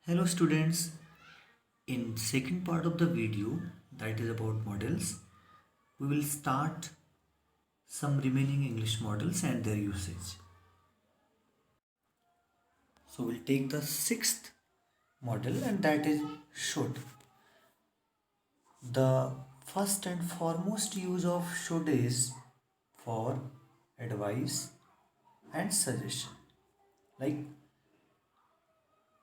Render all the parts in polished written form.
Hello students, in second part of the video that is about models, we will start some remaining English models and their usage. So we'll take the sixth model and that is should. The first and foremost use of should is for advice and suggestion. Like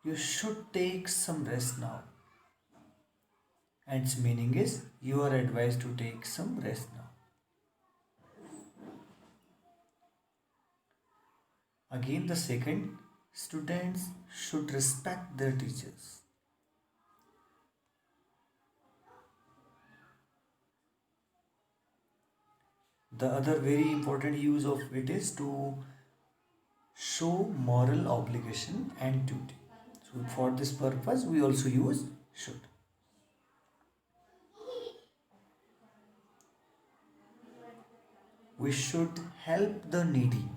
you should take some rest now. And its meaning is you are advised to take some rest now. Again, the second, students should respect their teachers. The other very important use of it is to show moral obligation and duty. So, for this purpose, we also use should. We should help the needy.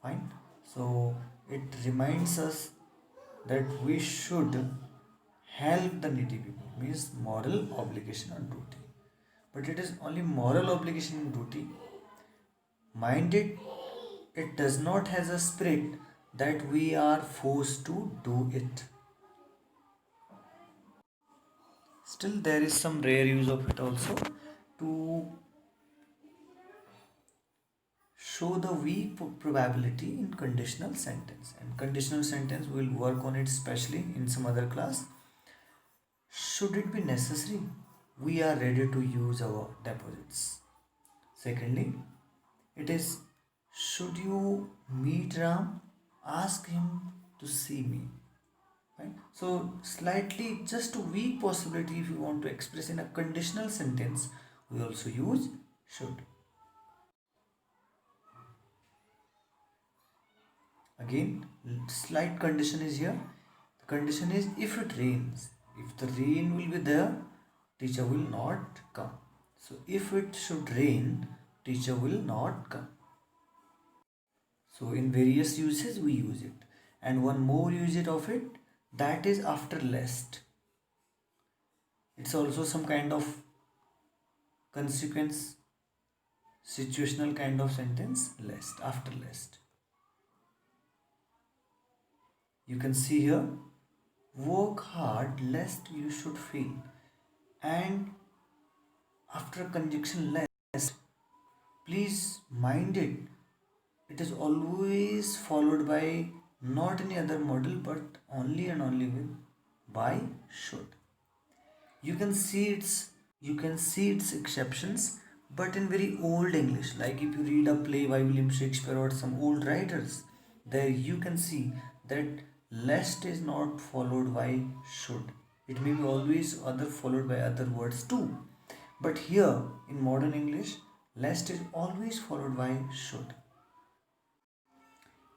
Fine. So, it reminds us that we should help the needy people, means moral obligation and duty. But it is only moral obligation and duty. Minded, it does not has a spirit that we are forced to do it. Still, there is some rare use of it also to show the weak probability in conditional sentence. And conditional sentence we will work on it especially in some other class. Should it be necessary, we are ready to use our deposits. Secondly, it is should you meet Ram, ask him to see me. Right? So slightly just a weak possibility if you want to express in a conditional sentence, we also use should. Again, slight condition is here. The condition is if it rains. If the rain will be there, teacher will not come. So if it should rain, teacher will not come. So in various uses we use it. And one more usage of it, that is after lest. It's also some kind of consequence, situational kind of sentence, lest, after lest. You can see here, work hard lest you should fail. And after conjunction lest, please mind it, it is always followed by not any other model but only and only with by should. You can see its exceptions, but in very old English, like if you read a play by William Shakespeare or some old writers, there you can see that lest is not followed by should. It may be always other followed by other words too. But here in modern English, lest is always followed by should.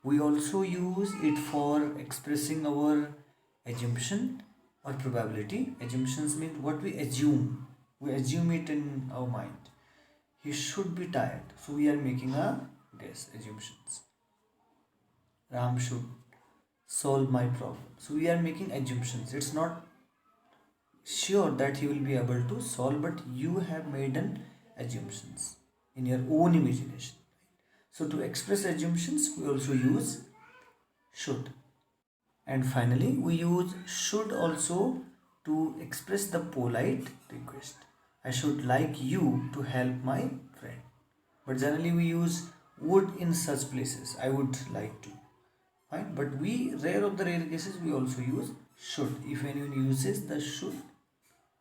We also use it for expressing our assumption or probability. Assumptions mean what we assume. We assume it in our mind. He should be tired. So we are making a guess, assumptions. Ram should solve my problem. So we are making assumptions. It's not sure that he will be able to solve, but you have made an assumptions in your own imagination. So to express assumptions, we also use should. And finally, we use should also to express the polite request. I should like you to help my friend. But generally, we use would in such places. I would like to. Fine. But we, rare of the rare cases, we also use should. If anyone uses the should,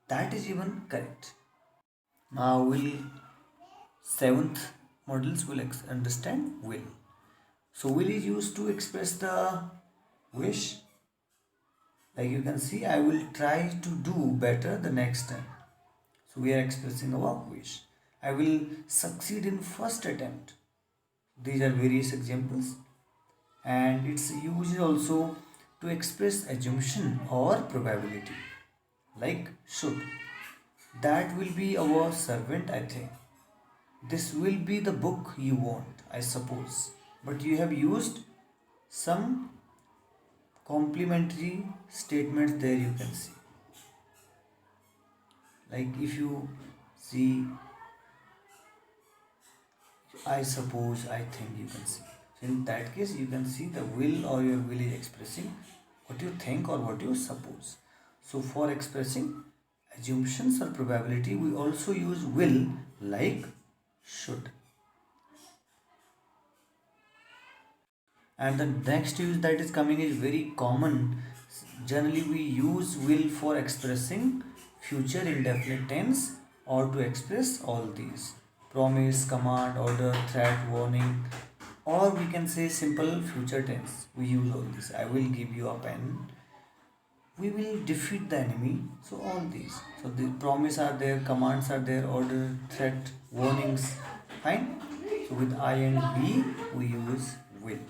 that is even correct. Now, seventh models will understand will. So, will is used to express the wish. Like you can see, I will try to do better the next time. So we are expressing our wish. I will succeed in first attempt. These are various examples. And it's used also to express assumption or probability. Like should. That will be our servant, I think. This will be the book you want, I suppose. But you have used some complementary statements there you can see. Like if you see, I suppose, I think, you can see. So in that case, you can see the will or your will is expressing what you think or what you suppose. So for expressing assumptions or probability, we also use will, like should. And the next use that is coming is very common. Generally, we use will for expressing future indefinite tense or to express all these: promise, command, order, threat, warning, or we can say simple future tense. We use all this. I will give you a pen. We will defeat the enemy. So all these. So the promise are there, commands are there, order, threat, warnings. Fine. So with I and B, we use will.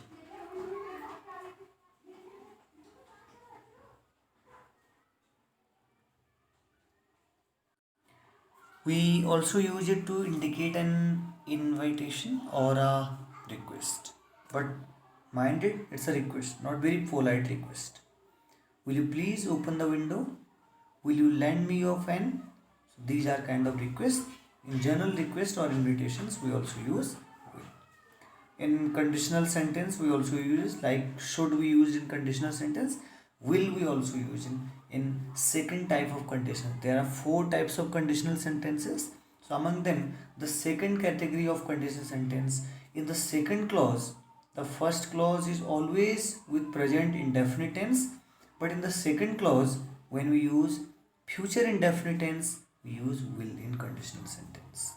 We also use it to indicate an invitation or a request. But mind it, it's a request, not very polite request. Will you please open the window? Will you lend me your pen? So these are kind of requests. In general request or invitations, we also use will. In conditional sentence, we also use, like should we use in conditional sentence, will we also use in second type of condition. There are four types of conditional sentences. So among them, the second category of conditional sentence, in the second clause, the first clause is always with present indefinite tense, but in the second clause, when we use future indefinite tense, we use will in conditional sentence.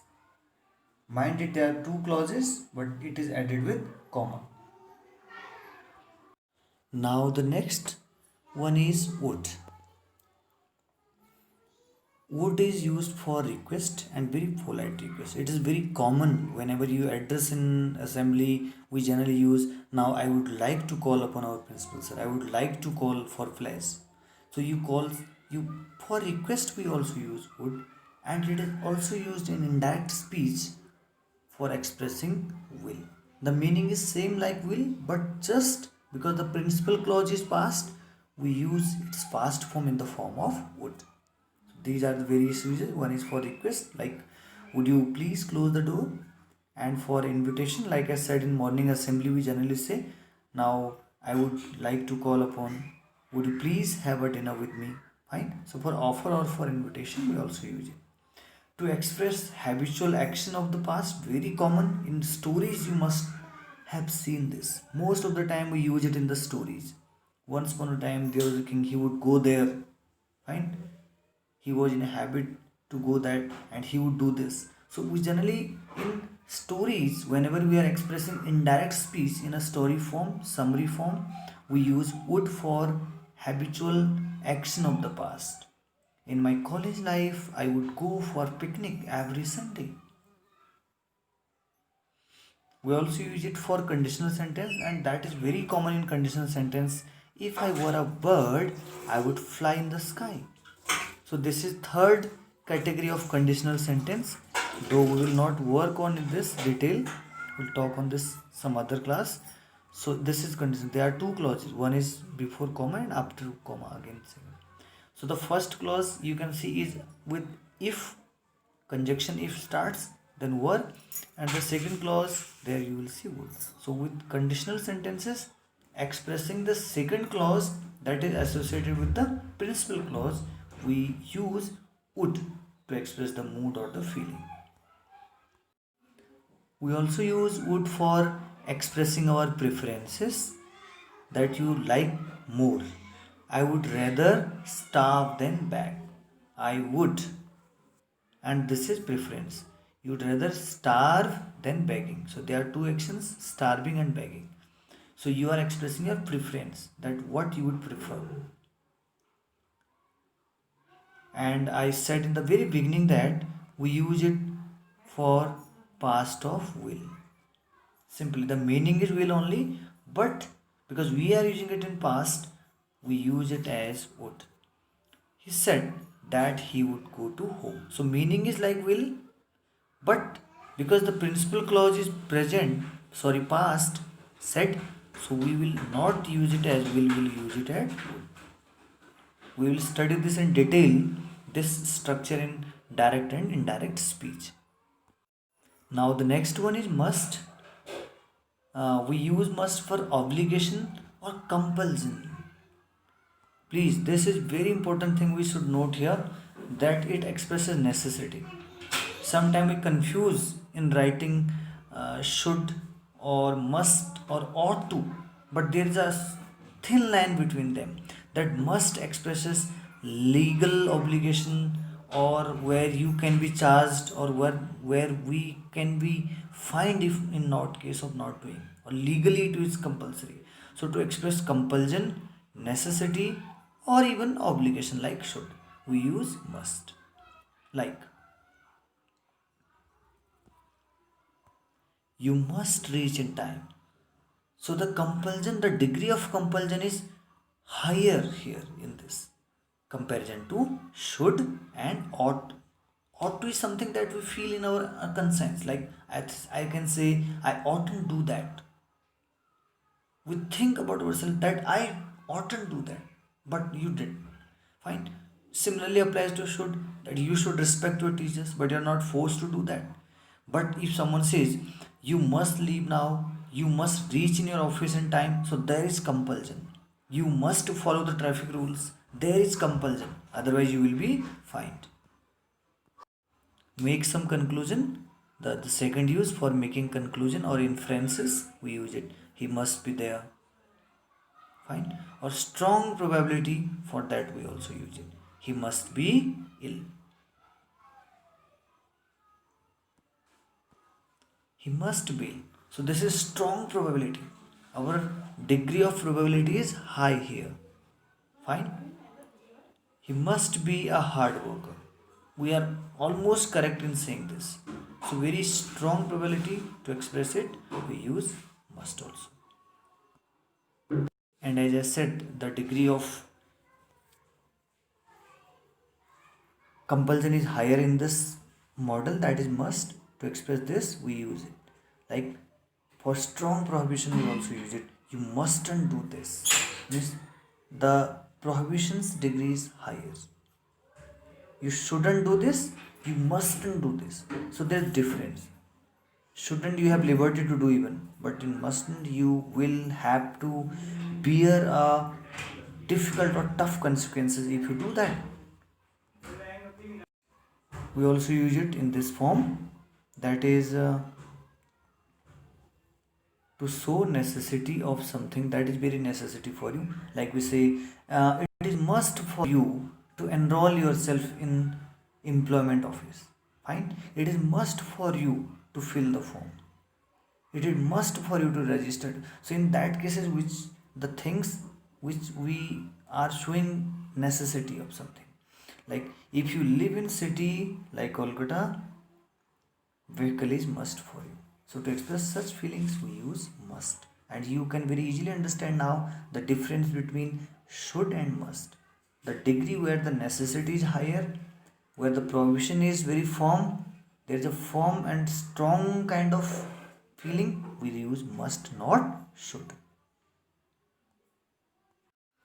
Mind it, there are two clauses, but it is added with comma. Now the next one is would. Would is used for request and very polite request. It is very common whenever you address in assembly. We generally use, now I would like to call upon our principal sir. I would like to call for flash. So you call, you for request we also use would, and it is also used in indirect speech for expressing will. The meaning is same like will, but just because the principal clause is past, we use its past form in the form of would. These are the various uses. One is for request, like would you please close the door, and for invitation, like I said, in morning assembly we generally say, now I would like to call upon, would you please have a dinner with me. Fine. So for offer or for invitation, we also use it to express habitual action of the past. Very common in stories, you must have seen this. Most of the time we use it in the stories. Once upon a time there was a king, he would go there. Fine. He was in a habit to go that, and he would do this. So we generally, in stories, whenever we are expressing indirect speech in a story form, summary form, we use would for habitual action of the past. In my college life, I would go for picnic every Sunday. We also use it for conditional sentence, and that is very common in conditional sentence. If I were a bird, I would fly in the sky. So this is third category of conditional sentence. Though we will not work on this detail, we'll talk on this some other class. So this is conditional. There are two clauses. One is before comma and after comma again. So the first clause you can see is with if, conjunction if starts, then were, and the second clause there you will see would. So with conditional sentences, expressing the second clause that is associated with the principal clause, we use would to express the mood or the feeling. We also use would for expressing our preferences, that you like more. I would rather starve than beg. I would, and this is preference. You'd rather starve than begging. So there are two actions, starving and begging. So you are expressing your preference, that what you would prefer. And I said in the very beginning that we use it for past of will. Simply the meaning is will only, but because we are using it in past, we use it as would. He said that he would go to home. So meaning is like will, but because the principal clause is present, sorry, past, said, So we will not use it as will use it as would. We will study this in detail, this structure in direct and indirect speech. Now the next one is must. We use must for obligation or compulsion. Please, this is very important thing we should note here, that it expresses necessity. Sometimes we confuse in writing should or must or ought to, but there is a thin line between them. That must expresses legal obligation, or where you can be charged, or where we can be fined if in not case of not doing, or legally it is compulsory. So to express compulsion, necessity, or even obligation like should, we use must. Like, you must reach in time. So the compulsion, the degree of compulsion is higher here in this comparison to should and ought. Ought to is something that we feel in our conscience. Like I can say I oughtn't do that. We think about ourselves that I oughtn't do that, but you did. Fine. Similarly applies to should, that you should respect your teachers, but you're not forced to do that. But if someone says you must leave now, you must reach in your office in time, so there is compulsion. You must follow the traffic rules, there is compulsion. Otherwise, you will be fined. Make some conclusion. The second use for making conclusion or inferences, we use it. He must be there. Fine. Or strong probability, for that we also use it. He must be ill. He must be ill. So this is strong probability. Our degree of probability is high here. Fine. He must be a hard worker. We are almost correct in saying this. So very strong probability, to express it, we use must also. And as I said, the degree of compulsion is higher in this model, that is must. To express this, we use it. Like for strong prohibition, we also use it. You mustn't do this. Means the prohibition's degree is higher. You shouldn't do this, you mustn't do this. So there's difference. Shouldn't, you have liberty to do even, but in mustn't, you will have to bear a difficult or tough consequences if you do that. We also use it in this form, that is to show necessity of something that is very necessity for you. Like we say, it is must for you to enroll yourself in employment office. Fine. It is must for you to fill the form. It is must for you to register. So in that cases, which the things which we are showing necessity of something. Like if you live in city like Kolkata, vehicle is must for you. So to express such feelings, we use must. And you can very easily understand now the difference between should and must. The degree where the necessity is higher, where the provision is very firm, there is a firm and strong kind of feeling, we use must, not should.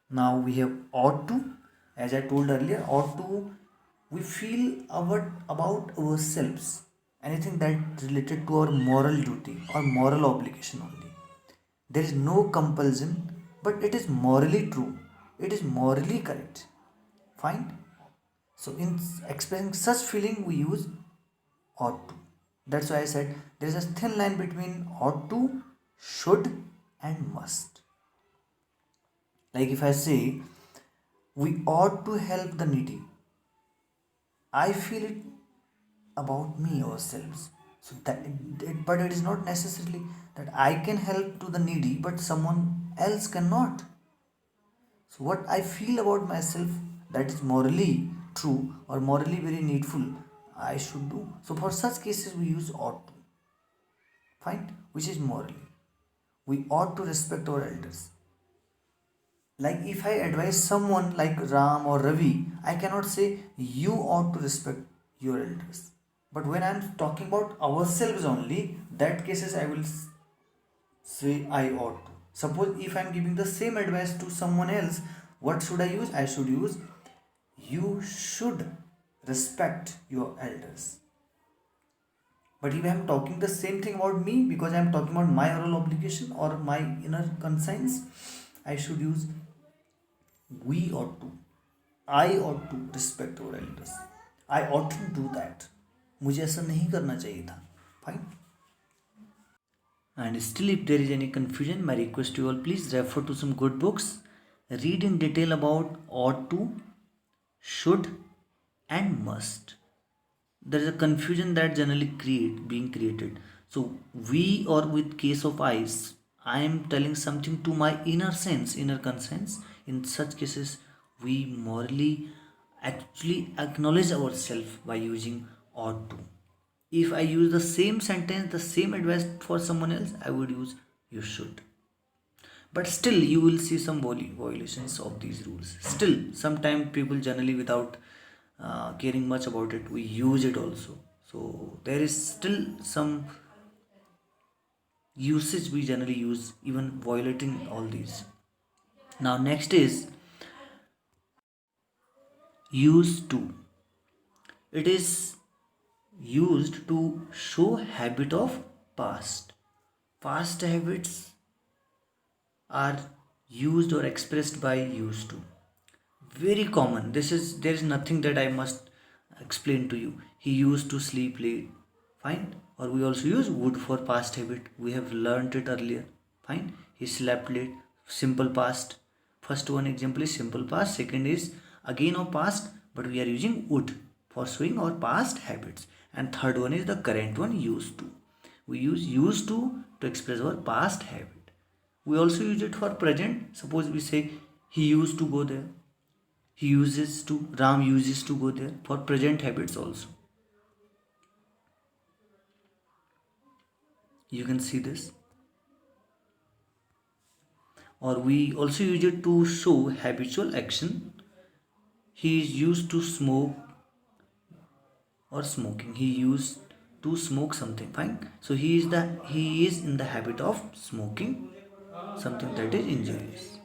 Now we have ought to. As I told earlier, ought to, we feel about ourselves, anything that related to our moral duty or moral obligation only. There is no compulsion, but it is morally true. It is morally correct. Fine. So in expressing such feeling, we use ought to. That's why I said there is a thin line between ought to, should, and must. Like if I say we ought to help the needy, I feel it about me ourselves. So but it is not necessarily that I can help to the needy, but someone else cannot. So what I feel about myself, that is morally true or morally very needful, I should do. So for such cases, we use ought to. Fine, which is morally. We ought to respect our elders. Like if I advise someone like Ram or Ravi, I cannot say you ought to respect your elders. But when I am talking about ourselves only, that cases I will say I ought to. Suppose if I'm giving the same advice to someone else, what should I use? I should use you should respect your elders. But if I'm talking the same thing about me, because I'm talking about my moral obligation or my inner conscience, I should use we ought to. I ought to respect our elders. I oughtn't do that. मुझे ऐसा नहीं करना चाहिए था. Fine. And still, if there is any confusion, my request to you all, please refer to some good books. Read in detail about ought to, should, and must. There is a confusion that generally being created. So we, or with case of I am telling something to my inner sense, inner conscience. In such cases, we morally actually acknowledge ourselves by using ought to. If I use the same sentence, the same advice for someone else, I would use you should. But still, you will see some violations of these rules. Still, sometimes people generally, without caring much about it, we use it also. So there is still some usage we generally use, even violating all these. Now, next is used to. It is used to show habit of past. Past habits are used or expressed by used to. Very common. There is nothing that I must explain to you. He used to sleep late. Fine. Or we also use would for past habit. We have learnt it earlier. Fine. He slept late. Simple past. First one example is simple past. Second is again of past, but we are using would for showing our past habits. And third one is the current one, used to. We use used to express our past habit. We also use it for present. Suppose we say he used to go there. Ram uses to go there, for present habits also. You can see this. Or we also use it to show habitual action. He is used to smoke or smoking. He used to smoke something. Fine. So he is in the habit of smoking something that is injurious.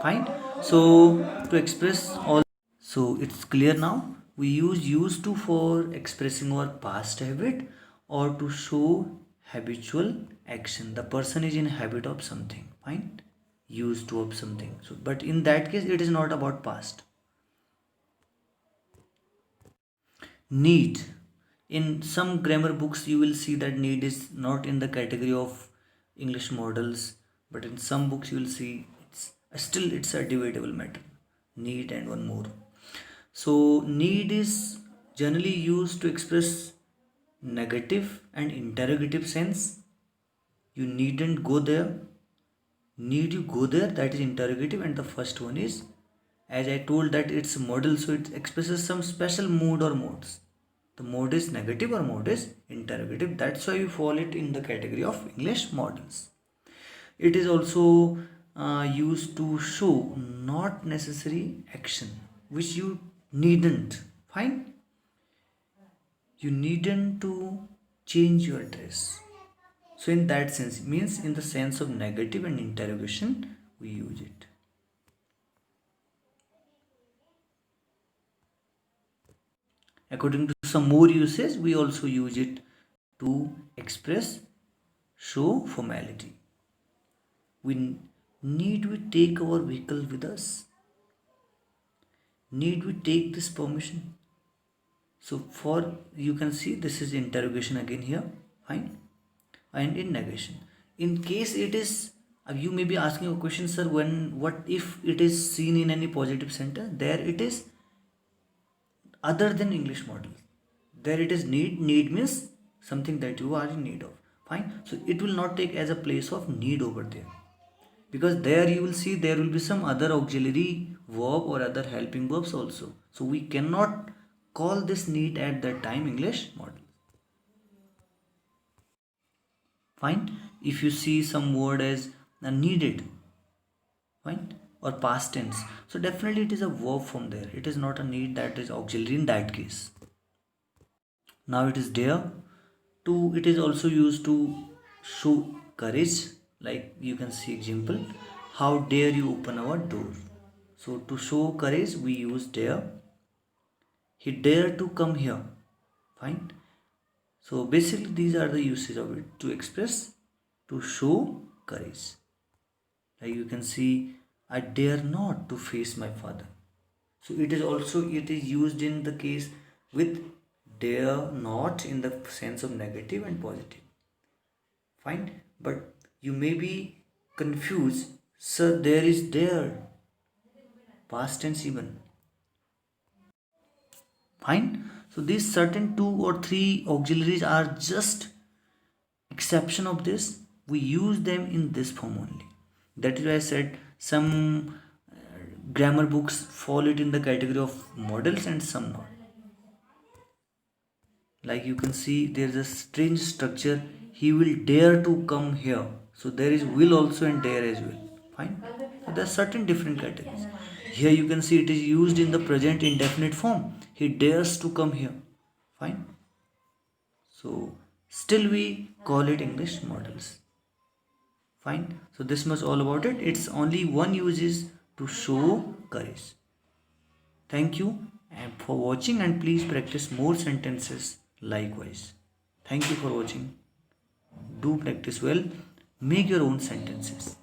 Fine. So to express all, so it's clear now. We use used to for expressing our past habit or to show habitual action. The person is in habit of something. Fine. Used to of something. So, but in that case, it is not about past. Need. In some grammar books, you will see that need is not in the category of English models, but in some books, you will see it's a debatable matter. Need and one more. So, need is generally used to express negative and interrogative sense. You needn't go there. Need you go there? That is interrogative, and the first one is, as I told, that it's a model, so it expresses some special mood or modes. The mode is negative or mode is interrogative. That's why you fall it in the category of English models. It is also used to show not necessary action which you needn't. Fine. You needn't to change your dress. So in that sense, means in the sense of negative and interrogation, we use it. According to some more uses, we also use it to express, show formality. Need we take our vehicle with us? Need we take this permission? So for, you can see this is interrogation again here. Fine. And in negation. In case it is, you may be asking a question, sir, what if it is seen in any positive sentence? There it is other than English model. There it is need. Need means something that you are in need of. Fine. So it will not take as a place of need over there. Because there you will see there will be some other auxiliary verb or other helping verbs also. So we cannot call this need at that time English model. Fine. If you see some word as needed, fine, or past tense, so definitely it is a verb from there. It is not a need that is auxiliary in that case. Now it is there to, it is also used to show courage Like you can see example, how dare you open our door. So to show courage we use dare. He dared to come here. Fine. So basically these are the uses of it, to express, to show courage. Like you can see, I dare not to face my father. So it is used in the case with dare not in the sense of negative and positive. Fine. But you may be confused. Sir, there is dare. Past tense even. Fine. So these certain two or three auxiliaries are just exception of this. We use them in this form only. That is why I said some grammar books fall it in the category of models and some not. Like you can see there is a strange structure. He will dare to come here. So there is will also and dare as well. Fine. So there are certain different categories. Here you can see it is used in the present indefinite form. He dares to come here. Fine. So still we call it English models. Fine. So this much all about it. It's only one use is to show courage. Thank you and for watching, and please practice more sentences likewise. Thank you for watching. Do practice well. Make your own sentences.